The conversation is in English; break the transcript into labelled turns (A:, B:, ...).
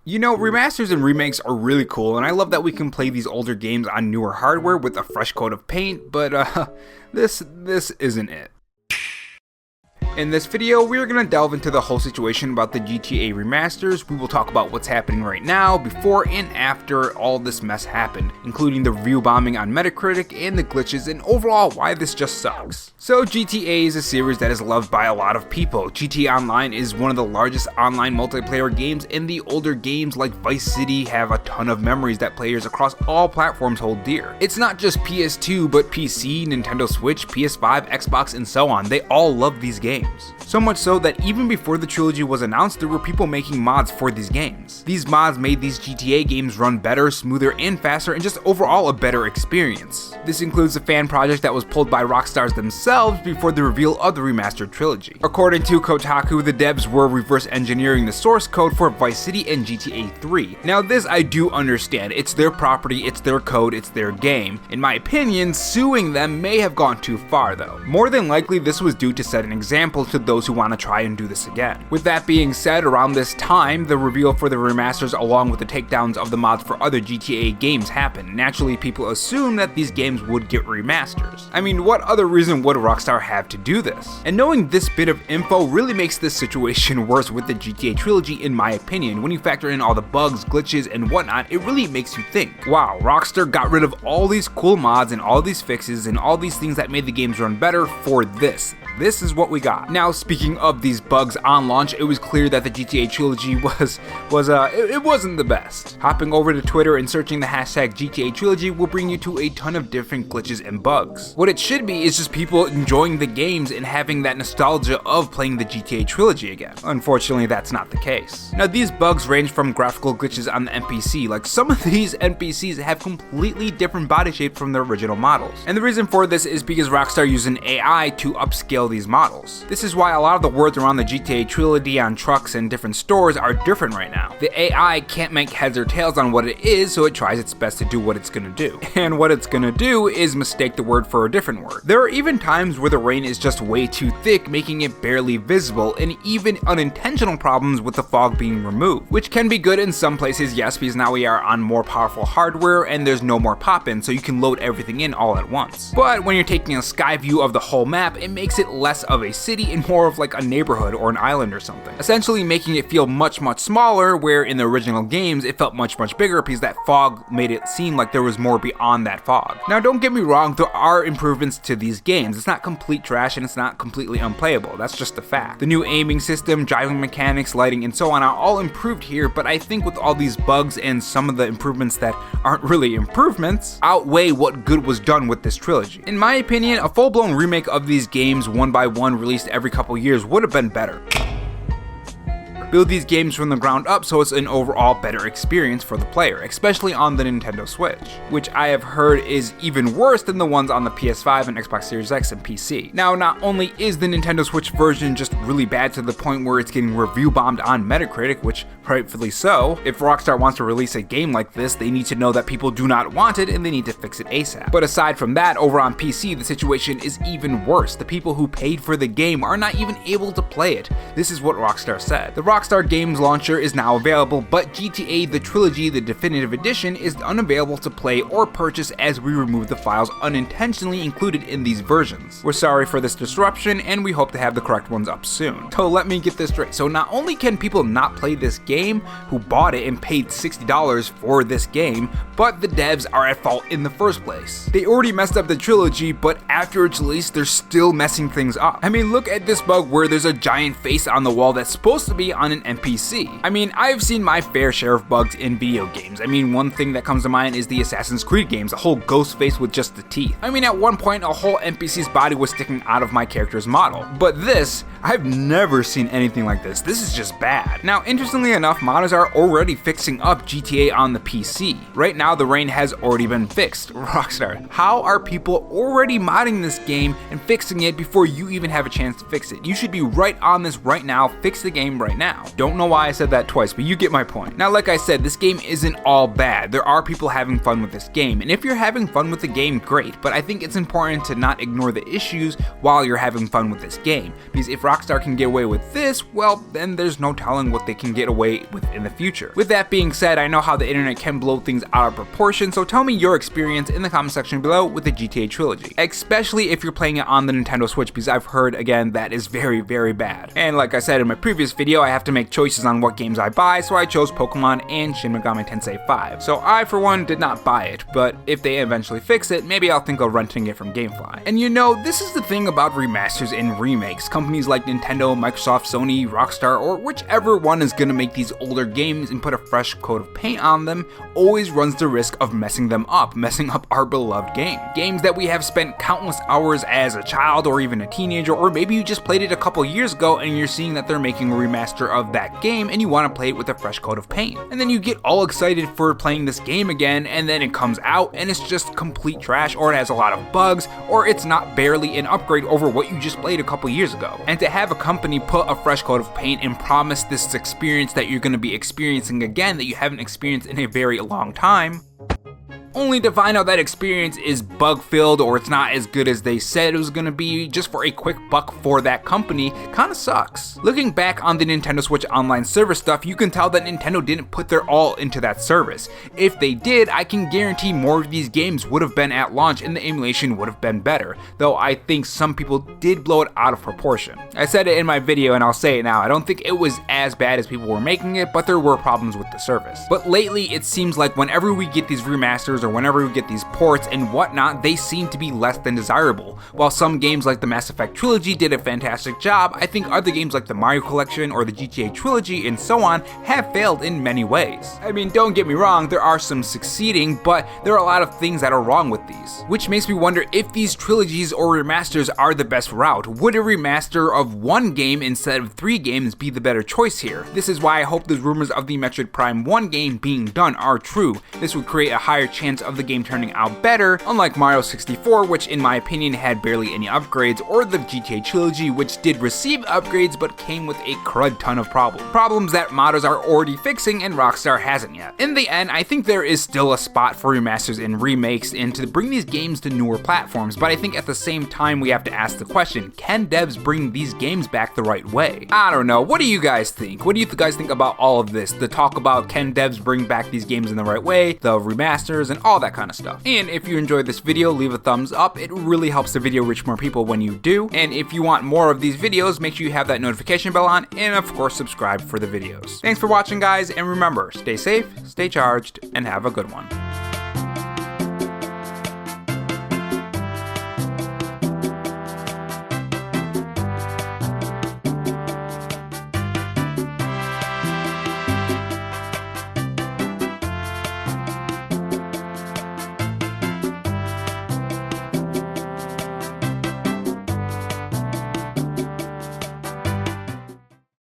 A: You know, remasters and remakes are really cool, and I love that we can play these older games on newer hardware with a fresh coat of paint, but this isn't it. In this video, we're going to delve into the whole situation about the GTA remasters. We will talk about what's happening right now, before and after all this mess happened, including the review bombing on Metacritic and the glitches, and overall why this just sucks. So GTA is a series that is loved by a lot of people. GTA Online is one of the largest online multiplayer games, and the older games like Vice City have a ton of memories that players across all platforms hold dear. It's not just PS2, but PC, Nintendo Switch, PS5, Xbox, and so on. They all love these games. So much so that even before the trilogy was announced, there were people making mods for these games. These mods made these GTA games run better, smoother, and faster, and just overall a better experience. This includes a fan project that was pulled by Rockstars themselves before the reveal of the remastered trilogy. According to Kotaku, the devs were reverse engineering the source code for Vice City and GTA 3. Now this I do understand, it's their property, it's their code, it's their game. In my opinion, suing them may have gone too far though. More than likely this was due to set an example to those who want to try and do this again. With that being said, around this time, the reveal for the remasters along with the takedowns of the mods for other GTA games happened. Naturally, people assume that these games would get remasters. I mean, what other reason would Rockstar have to do this? And knowing this bit of info really makes this situation worse with the GTA trilogy in my opinion. When you factor in all the bugs, glitches, and whatnot, it really makes you think, wow, Rockstar got rid of all these cool mods and all these fixes and all these things that made the games run better for this. This is what we got. Now, speaking of these bugs on launch, it was clear that the GTA trilogy it wasn't the best. Hopping over to Twitter and searching the hashtag GTA trilogy will bring you to a ton of different glitches and bugs. What it should be is just people enjoying the games and having that nostalgia of playing the GTA trilogy again. Unfortunately, that's not the case. Now, these bugs range from graphical glitches on the NPC, like some of these NPCs have completely different body shape from their original models. And the reason for this is because Rockstar used an AI to upscale these models. This is why a lot of the words around the GTA trilogy on trucks and different stores are different right now. The AI can't make heads or tails on what it is, so it tries its best to do what it's gonna do. And what it's gonna do is mistake the word for a different word. There are even times where the rain is just way too thick, making it barely visible, and even unintentional problems with the fog being removed, which can be good in some places, yes, because now we are on more powerful hardware and there's no more pop-in, so you can load everything in all at once. But when you're taking a sky view of the whole map, it makes it less of a city and more of like a neighborhood or an island or something, essentially making it feel much smaller, where in the original games it felt much bigger because that fog made it seem like there was more beyond that fog. Now don't get me wrong, there are improvements to these games. It's not complete trash and it's not completely unplayable, that's just a fact. The new aiming system, driving mechanics, lighting, and so on are all improved here, but I think with all these bugs and some of the improvements that aren't really improvements outweigh what good was done with this trilogy. In my opinion, a full-blown remake of these games one by one released every couple years would have been better. Build these games from the ground up so it's an overall better experience for the player, especially on the Nintendo Switch, which I have heard is even worse than the ones on the PS5 and Xbox Series X and PC. Now, not only is the Nintendo Switch version just really bad to the point where it's getting review bombed on Metacritic, which rightfully so, if Rockstar wants to release a game like this, they need to know that people do not want it and they need to fix it ASAP. But aside from that, over on PC, the situation is even worse. The people who paid for the game are not even able to play it. This is what Rockstar said. The Rockstar Games launcher is now available, but GTA the Trilogy, the definitive edition, is unavailable to play or purchase as we remove the files unintentionally included in these versions. We're sorry for this disruption and we hope to have the correct ones up soon. So let me get this straight. So not only can people not play this game who bought it and paid $60 for this game, but the devs are at fault in the first place. They already messed up the trilogy, but after its release, they're still messing things up. I mean, look at this bug where there's a giant face on the wall that's supposed to be on an NPC. I mean, I've seen my fair share of bugs in video games. I mean, one thing that comes to mind is the Assassin's Creed games, a whole ghost face with just the teeth. I mean, at one point, a whole NPC's body was sticking out of my character's model. But this, I've never seen anything like this. This is just bad. Now, interestingly enough, modders are already fixing up GTA on the PC. Right now, the rain has already been fixed. Rockstar, how are people already modding this game and fixing it before you even have a chance to fix it? You should be right on this right now, fix the game right now. Don't know why I said that twice, but you get my point. Now, like I said, this game isn't all bad. There are people having fun with this game, and if you're having fun with the game, great, but I think it's important to not ignore the issues while you're having fun with this game, because if Rockstar can get away with this, well, then there's no telling what they can get away create with in the future. With that being said, I know how the internet can blow things out of proportion, so tell me your experience in the comment section below with the GTA Trilogy, especially if you're playing it on the Nintendo Switch, because I've heard, again, that is very, very bad. And like I said in my previous video, I have to make choices on what games I buy, so I chose Pokemon and Shin Megami Tensei 5. So I, for one, did not buy it, but if they eventually fix it, maybe I'll think of renting it from GameFly. And you know, this is the thing about remasters and remakes. Companies like Nintendo, Microsoft, Sony, Rockstar, or whichever one is gonna make these older games and put a fresh coat of paint on them, always runs the risk of messing them up, messing up our beloved game. Games that we have spent countless hours as a child or even a teenager, or maybe you just played it a couple years ago and you're seeing that they're making a remaster of that game and you want to play it with a fresh coat of paint. And then you get all excited for playing this game again, and then it comes out and it's just complete trash, or it has a lot of bugs, or it's not barely an upgrade over what you just played a couple years ago. And to have a company put a fresh coat of paint and promise this experience that you're going to be experiencing again that you haven't experienced in a very long time, only to find out that experience is bug-filled or it's not as good as they said it was gonna be just for a quick buck for that company, kinda sucks. Looking back on the Nintendo Switch Online service stuff, you can tell that Nintendo didn't put their all into that service. If they did, I can guarantee more of these games would have been at launch and the emulation would have been better, though I think some people did blow it out of proportion. I said it in my video and I'll say it now, I don't think it was as bad as people were making it, but there were problems with the service. But lately, it seems like whenever we get these remasters or whenever we get these ports and whatnot, they seem to be less than desirable. While some games like the Mass Effect Trilogy did a fantastic job, I think other games like the Mario Collection or the GTA Trilogy and so on have failed in many ways. I mean, don't get me wrong, there are some succeeding, but there are a lot of things that are wrong with these. Which makes me wonder if these trilogies or remasters are the best route. Would a remaster of one game instead of 3 games be the better choice here? This is why I hope the rumors of the Metroid Prime 1 game being done are true. This would create a higher chance of the game turning out better, unlike Mario 64, which in my opinion had barely any upgrades, or the GTA Trilogy, which did receive upgrades but came with a crud ton of problems. Problems that modders are already fixing and Rockstar hasn't yet. In the end, I think there is still a spot for remasters and remakes and to bring these games to newer platforms, but I think at the same time we have to ask the question, can devs bring these games back the right way? I don't know, what do you guys think? What do you guys think about all of this? The talk about can devs bring back these games in the right way, the remasters, and all that kind of stuff. And if you enjoyed this video, leave a thumbs up. It really helps the video reach more people when you do. And if you want more of these videos, make sure you have that notification bell on, and of course subscribe for the videos. Thanks for watching, guys, and remember, stay safe, stay charged, and have a good one.